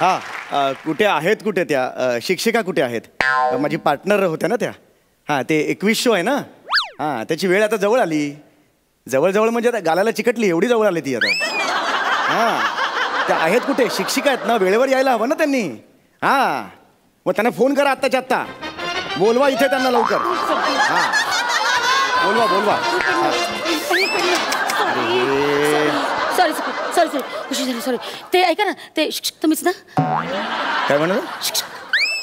कुठे आहेत कुठे त्या शिक्षिका कुठे आहेत? माझी पार्टनर होत्या ना त्या. हां ते 2100 आहे ना. हां त्याची वेळ आता जवळ आली. जवळ म्हणजे आता गालाला चिकटली एवढी जवळ आली ती आता. हां त्या आहेत कुठे? शिक्षिका आहेत ना, वेळेवर यायला हवं ना त्यांनी. हां मग त्यांना फोन करा आत्ताच्या आत्ता. बोलवा इथे त्यांना लवकर. हां बोलवा. सॉरी ते ऐका ना, ते तुम्हीच ना? काय म्हणा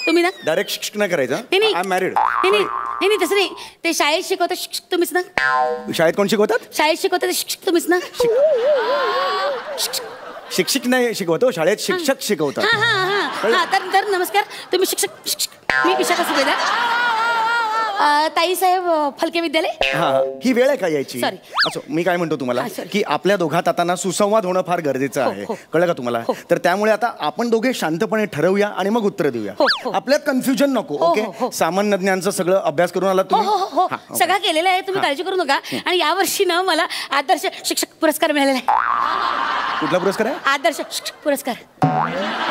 तुम्ही ना? डायरेक्ट शिक्षक नाही करायचं. I am married. नाही तसं नाही, ते शाळेत शिकवतात शिक्षक तुम्हीच ना? शाळेत कोण शिकवतात? शाळेत शिकवतात शिक्षक तुम्हीच ना? शिक्षक नाही शिकवतो, शाळेत शिक्षक शिकवतात. हां तर नमस्कार. तुम्ही शिक्षक, मी विशाखा सुभेदार, ताई साहेब फलके विद्यालय. हां ही वेळ आहे का यायची? सॉरी. अच्छा मी काय म्हणतो तुम्हाला की आपल्या दोघात आता ना सुसंवाद होणं फार गरजेचं आहे. कळलं का तुम्हाला? तर त्यामुळे आता आपण दोघे शांतपणे ठरवूया आणि मग उत्तर देऊया. आपल्यात कन्फ्युजन नको. ओके सामान्य ज्ञानचं सगळं अभ्यास करून आला तुम्ही? हो सगळं केलेलं आहे, तुम्ही काळजी करू नका. आणि यावर्षी ना मला आदर्श शिक्षक पुरस्कार मिळालेला आहे. कुठला पुरस्कार आहे? आदर्श शिक्षक पुरस्कार.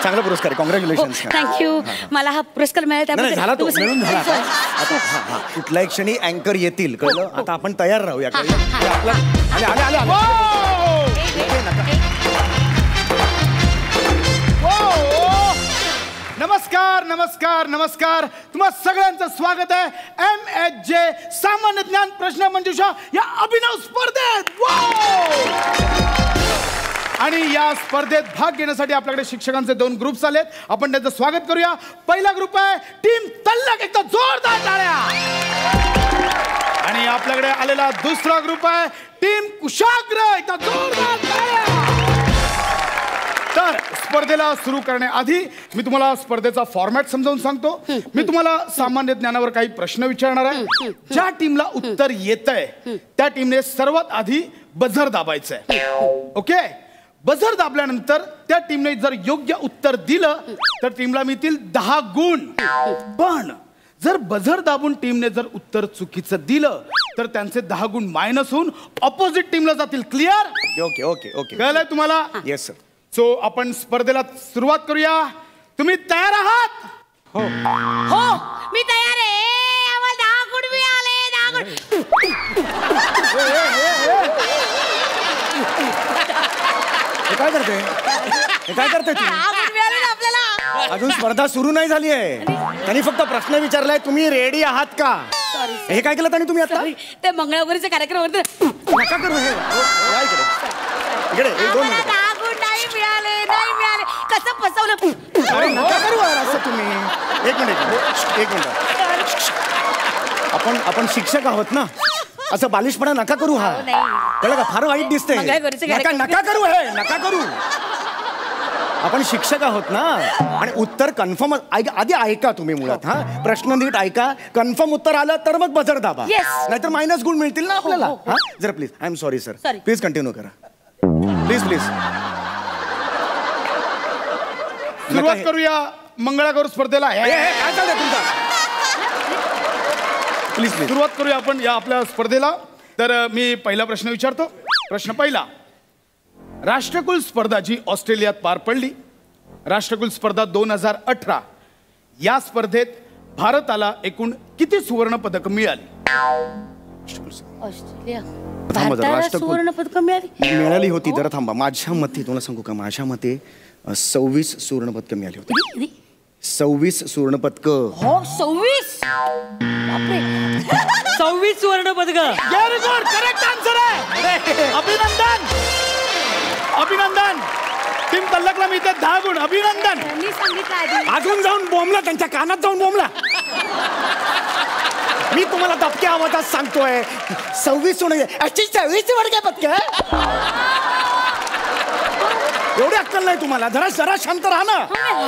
चांगला पुरस्कार आहे. कॉंग्रॅच्युलेशन. थँक्यू. मला हा पुरस्कार मिळाला झाला तो मिळून झाला. आता कुठल्याही क्षणी अँकर येतील. कळलं? आता आपण तयार राहूया. नमस्कार तुम्हा सगळ्यांचं स्वागत आहे MHJ सामान्य ज्ञान प्रश्न मंजुषा या अभिनव स्पर्धेत. आणि या स्पर्धेत भाग घेण्यासाठी आपल्याकडे शिक्षकांचे 2 ग्रुप्स आलेत. आपण त्यांचं स्वागत करूया. पहिला ग्रुप आहे टीम तल्लक, एकदा जोरदार टाळ्या. आणि आपल्याकडे आलेला दुसरा ग्रुप आहे टीम कुशाग्र, एकदा जोरदार टाळ्या. तर स्पर्धेला सुरू करण्याआधी मी तुम्हाला स्पर्धेचा फॉर्मॅट समजावून सांगतो. मी तुम्हाला सामान्य ज्ञानावर काही प्रश्न विचारणार आहे. ज्या टीमला उत्तर येतंय त्या टीमने सर्वात आधी बझर दाबायचंय. ओके बझर दाबल्यानंतर त्या टीमने जर योग्य उत्तर दिलं तर टीमला मिळतील 10 गुण. पण जर बझर दाबून टीमने जर उत्तर चुकीचं दिलं तर त्यांचे 10 गुण मायनस होऊन ऑपोजिट टीमला जातील. क्लिअर? ओके ओके ओके कळलंय तुम्हाला? Yes sir. सो आपण स्पर्धेला सुरुवात करूया. तुम्ही तयार आहात? हो मी तयार आहे. आम्हाला 10 गुण मिळाले. 10 गुण. काय करते आपल्याला? अजून स्पर्धा सुरू नाही झाली आहे. त्यांनी फक्त प्रश्न विचारलाय तुम्ही रेडी आहात का? हे काय केलं तुम्ही आता? ते मंगळागौरीचा कार्यक्रम होता. नका करू हे. इकडे 1-2 मिनिटं. 10 गुण नाही मिळाले. कसं फसवलं? अरे नका करू असं तुम्ही. एक मिनिट आपण शिक्षक आहोत ना, असं बालिशपणा नका करू. हा कळलं का? फार वाईट दिसतंय. नका करू हे. नका करू. आपण शिक्षक आहोत ना. आणि उत्तर कन्फर्म आधी ऐका तुम्ही मुळात. हा प्रश्न नीट ऐका. कन्फर्म उत्तर आलं तर मग बझर दाबा, नाहीतर मायनस गुण मिळतील ना आपल्याला. हा जरा please. I am sorry sir. Please continue करा. प्लीज सुरुवात करूया मंगळागौर स्पर्धेला. काय चाललंय तुमचं? प्लीज सुरुवात करूया आपण या आपल्या स्पर्धेला. तर मी पहिला प्रश्न विचारतो. प्रश्न पहिला. राष्ट्रकुल स्पर्धा जी ऑस्ट्रेलियात पार पडली, राष्ट्रकुल स्पर्धा 2018, या स्पर्धेत भारताला एकूण किती सुवर्ण पदक मिळाली? ऑस्ट्रेलिया सुवर्ण पदक मिळाली होती. जरा थांबा. माझ्या मते तुम्हाला सांगू का? माझ्या मते 26 सुवर्ण पदक मिळाली होती. 26 सुवर्ण पदक. हो 26. बापरे 26 सुवर्ण पदक. Very good. करेक्ट आन्सर आहे. अभिनंदन. टीम तल्लकला मिळते 10 गुण. अभिनंदन. मी सांगितलं अजून जाऊन बोंबला, त्यांच्या कानात जाऊन बोंबला. मी तुम्हाला दबक्या आवाजात सांगतोय 26 सोनं. 26 वडक्या पदक. एवढी अक्कल नाही तुम्हाला? जरा शांत राहा ना.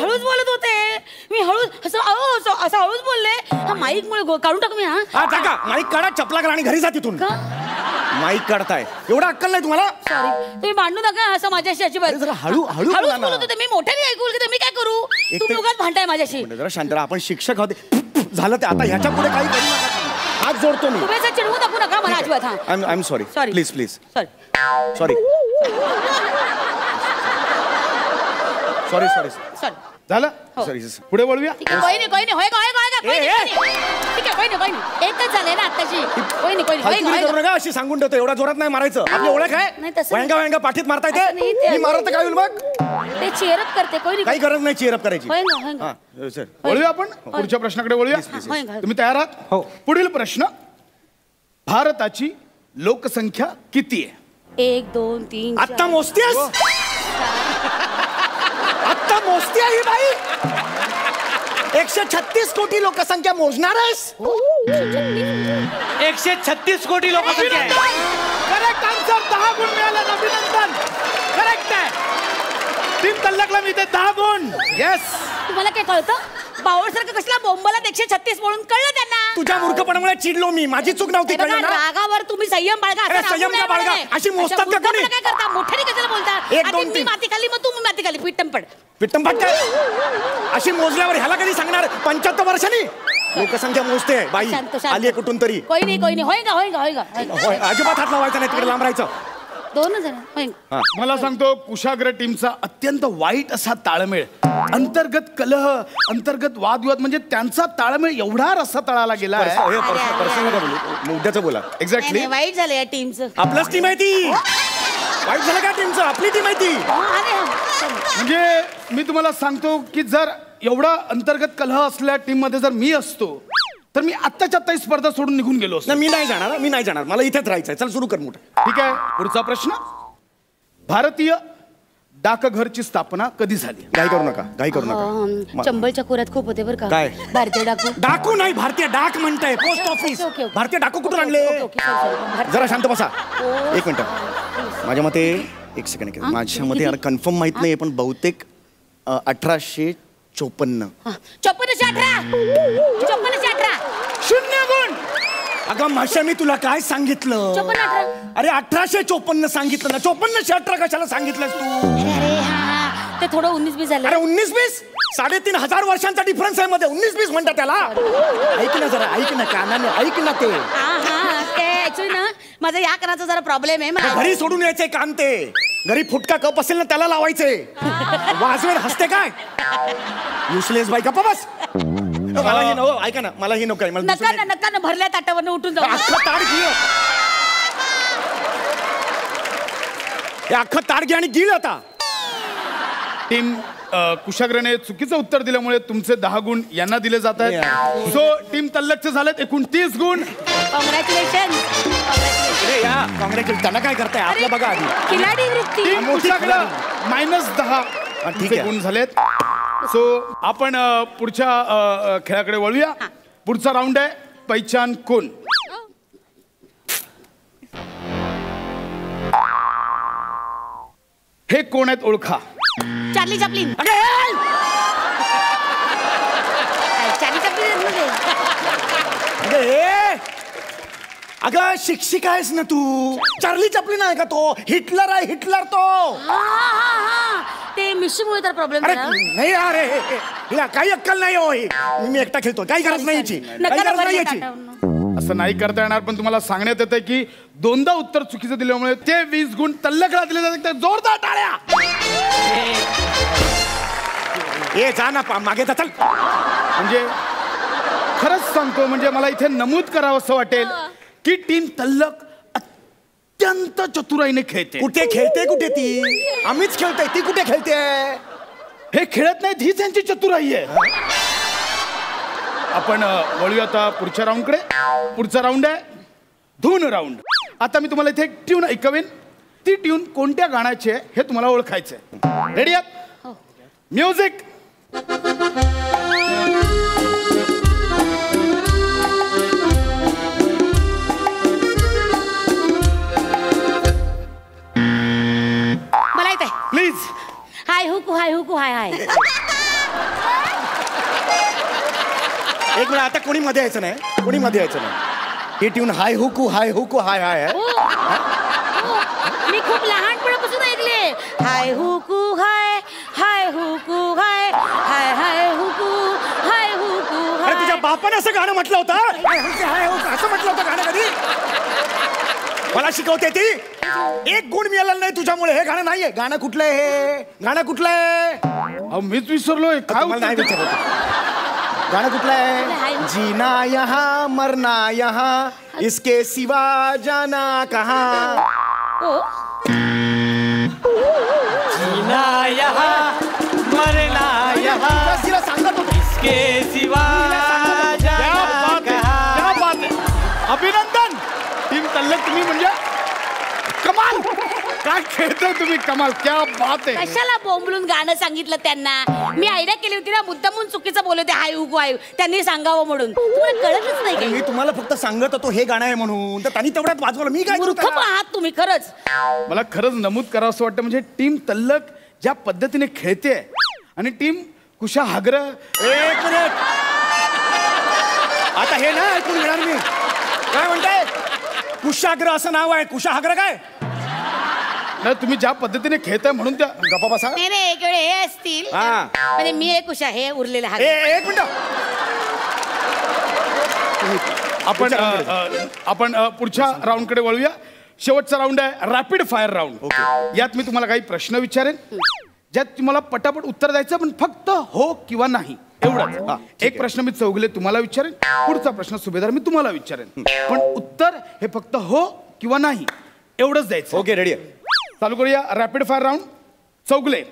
हळूच बोलत होते मी. असं हळूच बोलले. हा माईक मुळे काढून टाकू मी. हा माईक काढा, चपला करा आणि घरी जा तिथून. माईक काढताय. एवढं अक्कल नाही तुम्हाला? सॉरी. तुम्ही भांडू नका असं माझ्याशी अजिबात. जरा हळू बोलत होते मी. मोठ्याने ऐकू की मी काय करू? तुम्ही उगाच भांडताय माझ्याशी. जरा शांत राहा. आपण शिक्षक होते. झालं ते. आता ह्याच्या पुढे काही करू नका. हात जोडतो मी. तुम्ही असं चिडवू नको नका मला अजिबात. I am sorry. Please sorry. Sorry. झालं हो. सॉरी पुढे वळूया. ठीक आहे, कोई नाही, होय का, होय का, होय का, कोई नाही, कोई नाही. ठीक आहे, कोई नाही. एकच झालंय ना आत्ताची. कोई नाही, होय फालतूगिरी का, करू नका, अशी सांगून ठेवतो. एवढा जोरात नाही मारायचं. आपली ओळख आहे. नाही, तसं नाही. वयांगा पाठीत मारता असं नाही, येते. ते- मी मारत तर काय होईल मग? ते चेअरअप करते, कोई नाही. काही गरज नाही चेअरअप करायची. होय ना, होय ना. हा सर. वळूया आपण पुढच्या प्रश्नाकडे वळूया. होय का. तुम्ही तयार आहात? हो. पुढील प्रश्न, भारताची लोकसंख्या किती आहे? 1 2 3 आत्ता मोजतेस? आत्ता मोजते ही बाई? 136 कोटी लोकसंख्या मोजणार आहेस? 136 कोटी लोकसंख्या आहे. Correct answer. 10 गुण मिळाले. अभिनंदन. करेक्ट आहे. टीम तल्लकला मिळते 10 गुण. येस. तुम्हाला काय कळतं? बावळसारखं कसला बोंबाला 136 म्हणून कळलं त्यांना. तुझ्या मूर्खपणामुळे चिडलो मी. माझी चूक नव्हती, हे बघा, कळलं ना? रागावर तुम्ही संयम बाळगा. असं अरे, रागवू संयम नये का बाळगा? म्हणे. अशी मोजतात अच्छा, का कोणी? मूर्खपणा काय करता? मोठ्याने कशाला बोलता? 1 आधी 2 मी 3 माती खाली, मग तू माती खाली. पिट्टम पड. पिट्टम काय? अशी मोजल्यावर ह्याला कधी सांगणार? 75 वर्षांनी लोकसंख्या मोजते बाई. शांत, शांत. आली कुठून तरी. कोई नाही, कोई नाही. होय का, होय का, होय का, होय का. होय, अजिबात हात लावायचा नाही, तिकडे लांब राहायचं. 2 जण होय का. मला सांगतो, कुशाग्र टीमचा अत्यंत वाईट असा ताळमेळ, अंतर्गत कलह, अंतर्गत वादविवाद, म्हणजे त्यांचा ताळमेळ एवढा रस्ता तळाला गेला आहे. हे पर्सनल नका बोलू, मुद्द्याचं बोला. नाही, एक्झॅक्टली. नाही, वाईट झालं या टीमचं. आपलंच टीम आहे ती. वाईट झालं का टीमचं? आपली टीम आहे ती. म्हणजे मी तुम्हाला सांगतो की जर एवढा अंतर्गत कलह असलेल्या टीम मध्ये जर मी असतो तर मी आत्ताच्या आत्ता ही स्पर्धा सोडून निघून गेलो असतो. नाही, मी नाही जाणार. मला इथेच राहायचंय. चल सुरू कर मोठं. ठीक आहे. पुढचा प्रश्न, भारतीय डाकघरची स्थापना कधी झाली? घाई करू नका. चंबलच्या खोऱ्यात खूप होते बरं का. काय? भारतीय डाकू. डाकू नाही, भारतीय डाक म्हणताय. Post office. Okay, okay. भारतीय डाकू कुठून आणले? भारतीय- जरा शांत बसा. एक मिनिट. माझ्या मते एक सेकंड. माझ्या मते यार कन्फर्म माहित नाही, पण बहुतेक 1854. 5418. 0 गुण. अगं माशा, मी तुला काय सांगितलं? 5418. अरे 1854 सांगितलं ना. 5418 कशाला सांगितलंस तू? अरे हा, ते थोडं 19-20 झालं. अरे 19-20? 3500 वर्षांचा डिफरन्स आहे मध्ये. 19-20 म्हणतात त्याला. ऐक ना जरा, ऐक ना कानाने, ऐक ना ते. हा, ते ऍक्च्युली ना माझा या कानाचा जरा प्रॉब्लेम आहे. मला घरी सोडून यायचे काम ते. घरी फुटका कप असेल ना त्याला लावायचे. वाजवेल हसते काय? युसलेस बाई गप्पा बस. मलाही नको, ऐका ना, मलाही नको आहे. मला नका ना, नका ना, भरल्या ताटावरनं उठून जाऊ. अख्खं ताट घे. हे अख्खं ताट घे आणि गिळ आता. टीम कुशाग्रने चुकीचं उत्तर दिल्यामुळे तुमचे 10 गुण यांना दिले जात आहेत. सो टीम तल्लकचे झालेत एकूण 30 गुण. कॉंग्रॅच्युलेशन. अरे या कॉंग्रॅच्युलेशन. त्यांना काय करताय आपलं बघा आधी. खिलाडी वृत्ती. टीम मोठी कुशाग्र -10 ठीक तुमचे आहे. गुण झालेत. सो आपण पुढच्या खेळाकडे वळूया. पुढचा राऊंड आहे पहिचान कोण. हे कोण आहेत ओळखा. Charlie Chaplin. अरे ए! चार्ली चॅपलिन मध्ये. अरे ए! अगं शिक्षिका आहेस ना तू. चार्ली चॅपलिन आहे का तो? हिटलर आहे, हिटलर तो. हा. ते मिशीमुळे तर प्रॉब्लेम अरे झाला. नाही अरे हिला काही अक्कल नाही हो. मी एकटा खेळतो. काही गरज नाही याची. काही नका ना गरज नाही भरल्या याची. ताटावरनं. असं नाही करता येणार, पण तुम्हाला सांगण्यात येतं की 2दा उत्तर चुकीचं दिल्यामुळे ते 20 गुण तल्लकला दिले जातात. तर जोरदार टाळ्या. ए जा ना मागे जा, चल. म्हणजे खरंच सांगतो, म्हणजे मला इथे नमूद करावं असं वाटेल की टीम तल्लक अत्यंत चतुराईने खेळते. कुठे खेळते? कुठे ती? आम्हीच खेळतोय. ती कुठे खेळते? हे खेळत नाहीत, हीच यांची चतुराई आहे. आपण वळूया आता पुढच्या राऊंडकडे. पुढचा राऊंड आहे धून राऊंड. आता मी तुम्हाला इथे एक ट्यून ऐकवेन. ती ट्यून कोणत्या गाण्याची आहे हे तुम्हाला ओळखायचं आहे. रेडी आहात? म्युझिक. मला येत आहे. प्लीज. हाय हुकू, हाय हुकू, हाय हाय. एक मिनिट, आता कोणी मध्ये यायचं नाही. कोणी मध्ये यायचं नाही. ही ट्यून हाय हुकू हाय हुकू हाय हाय आहे. हो. मी खूप लहानपणापासून ऐकले. हाय हुकू हाय, हाय हुकू हाय, हाय हाय हुकू, हाय हुकू अरे तुझ्या हाय. बापाने असं गाणं म्हटलं होतं? हाय हुकू, हाय हुकू असं म्हटलं होतं गाणं कधी? मला शिकवते ती. 1 गुण मिळाला नाही तुझ्यामुळे. हे गाणं नाहीये. गाणं कुठलं आहे? हे गाणं कुठलं आहे? अहो मीच विसरलोय काय तुम्हाला नाही उत्तर? विचारत गाणं कुठलं आहे जीना यहाँ मरना यहाँ इसके सिवा जाना कहाँ हो जीना यहाँ मरना यहाँ तिला सांगत होतो इसके सिवा क्या जाना बात आहे, कहाँ. क्या बात आहे. अभिनंदन टीम तल्लक तुम्ही म्हणजे कमाल काय खेळताय तुम्ही कमाल क्या बात आहे. कशाला बोंबलून गाणं सांगितलं त्यांना मी आयडिया केली होती ना मुद्दामून चुकीचं बोलवते हाय हुकू हाय त्यांनी सांगावं म्हणून तुम्हाला कळतच नाही अरे काही मी तुम्हाला फक्त सांगत होतो हे गाणं आहे म्हणून तर त्यांनी तेवढ्यात वाजवलं मी काय करू मूर्ख त्याला? आहात तुम्ही खरंच मला खरंच नमूद करावं असं वाटतं म्हणजे टीम तल्लक ज्या पद्धतीने खेळते आणि टीम कुशा हागर एक मिनिट आता हे ना ऐकून घेणार मी काय म्हणताय कुशाग्र असं नाव आहे कुशाग्र काय नाही तुम्ही ज्या पद्धतीने खेळताय म्हणून त्या गप्पा बसा नाही नाही एक वेळ हे असतील हा. म्हणजे मी एक उषा हे उरलेले हात एक मिनिट आपण आपण पुढच्या राऊंडकडे वळूया शेवटचा राऊंड आहे रॅपिड फायर राऊंड यात मी तुम्हाला काही प्रश्न विचारेन ज्यात तुम्हाला पटापट उत्तर द्यायचं पण फक्त हो किंवा नाही एवढंच एक प्रश्न मी चौगले तुम्हाला विचारेन पुढचा प्रश्न सुभेदार मी तुम्हाला विचारेन पण उत्तर हे फक्त हो किंवा नाही एवढंच द्यायचं ओके रेडी आहे चालू करूया रॅपिड फायर राऊंड चौगले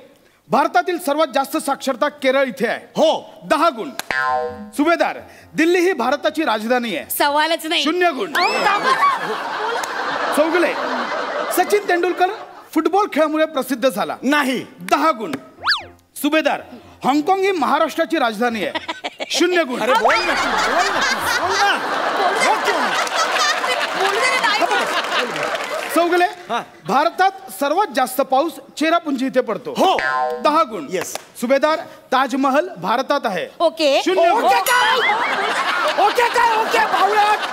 भारतातील सर्वात जास्त साक्षरता केरळ इथे आहे हो 10 गुण सुभेदार दिल्ली ही भारताची राजधानी आहे सवालच नाही 0 गुण अहो, दाबा. चौगले सचिन तेंडुलकर फुटबॉल खेळामुळे प्रसिद्ध झाला नाही 10 गुण सुभेदार हाँगकाँग ही महाराष्ट्राची राजधानी आहे 0 गुण अरे बोल ना बोल ना बोल ना हो किंवा नाही? बोलू दे ना, नाही. चौगले हा. भारतात सर्वात जास्त पाऊस चेरापुंजी इथे पडतो हो. 10 गुण Yes. सुभेदार ताजमहल भारतात आहे ओके 0 गुण ओके काय ओके बावळट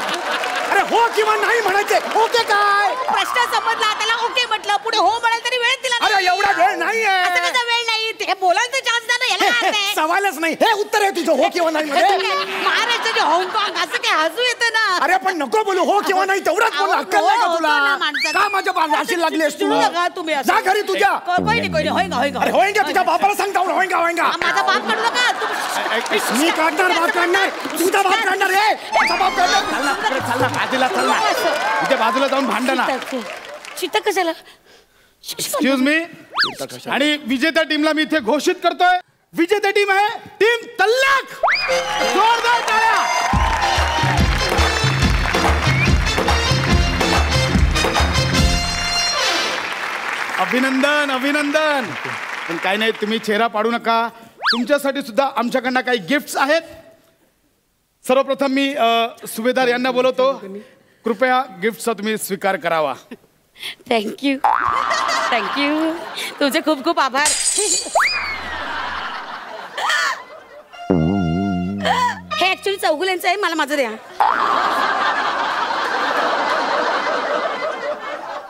अरे हो किंवा नाही म्हणायचे ओके काय प्रश्न समजला त्याला ओके म्हटलं पुढे हो म्हणाल तरी वेळ दिला अरे नाही. एवढा वेळ नाही असं कसं वेळ नाही ते बोलायला तर चान्स द्या ना याला काय अर्थ आहे? सवालच नाही हे उत्तर आहे तुझं हो किंवा नाही असं काय? मध्ये महाराष्ट्राचे हाँगकाँग असं काय हसू येतं ना अरे पण नको बोलू हो किंवा नाही तेवढाच बोल अहो, अक्कल नाही का हो, तुला होतं ना माणसाचं. का माझ्या बाजाशी लागलीस तू चिडू नका तुम्ही असं. जा घरी तुझ्या कोई नाही होईगा अरे होईंगा तुझ्या बापाला सांगता होईंगा होईंगा माझा बाप काढू नका तुम्ही मी काढणार बाप काढणार तुझा बाप काढणार रे माझा बाप काढणार चालना इकडे चालना बाजूला चालना इथे बाजूला जाऊन भांडणा चित्त कशाला एक्सक्यूज मी आणि विजेत्या टीमला मी इथे घोषित करतोय विजेता टीम आहे टीम तल्लक जोरदार टाळ्या अभिनंदन अभिनंदन पण काही नाही तुम्ही चेहरा पाडू नका तुमच्यासाठी सुद्धा आमच्याकडनं काही गिफ्ट्स आहेत सर्वप्रथम मी सुभेदार यांना बोलवतो कृपया गिफ्टचा तुम्ही स्वीकार करावा थँक्यू थँक्यू तुमचे खूप खूप आभार हे ऍक्च्युली चौगुल्यांचं आहे मला माझं द्या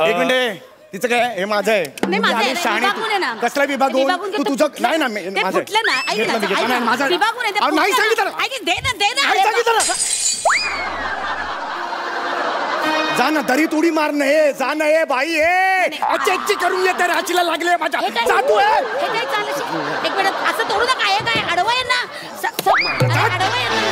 एक मिनिट तिचं काय हे माझं आहे नाही माझं आहे, आली शहाणी विभागून आहे ना. तू. कसला विभागून विभागून तू घेतो. तुझं नाही ना ते माझं फुटलं ना ऐक घेतलं ना, मी, घेतलं. ऐक नाही, ना. माझं विभागून आहे ते अहो, नाही फुटलं सांगितलं ना. ऐक, दे ना दे ना नाही दे सांगितलं ना. जा ना दरी उडी मार नाही जा ना ए बाई ए अच्छी करून येते राचीला लागले माझ्या हे काय? जा तू हे काय चाललं? एक मिनिट असं तोडू नका हे काय अडवा आहे ना आडवा आहे ना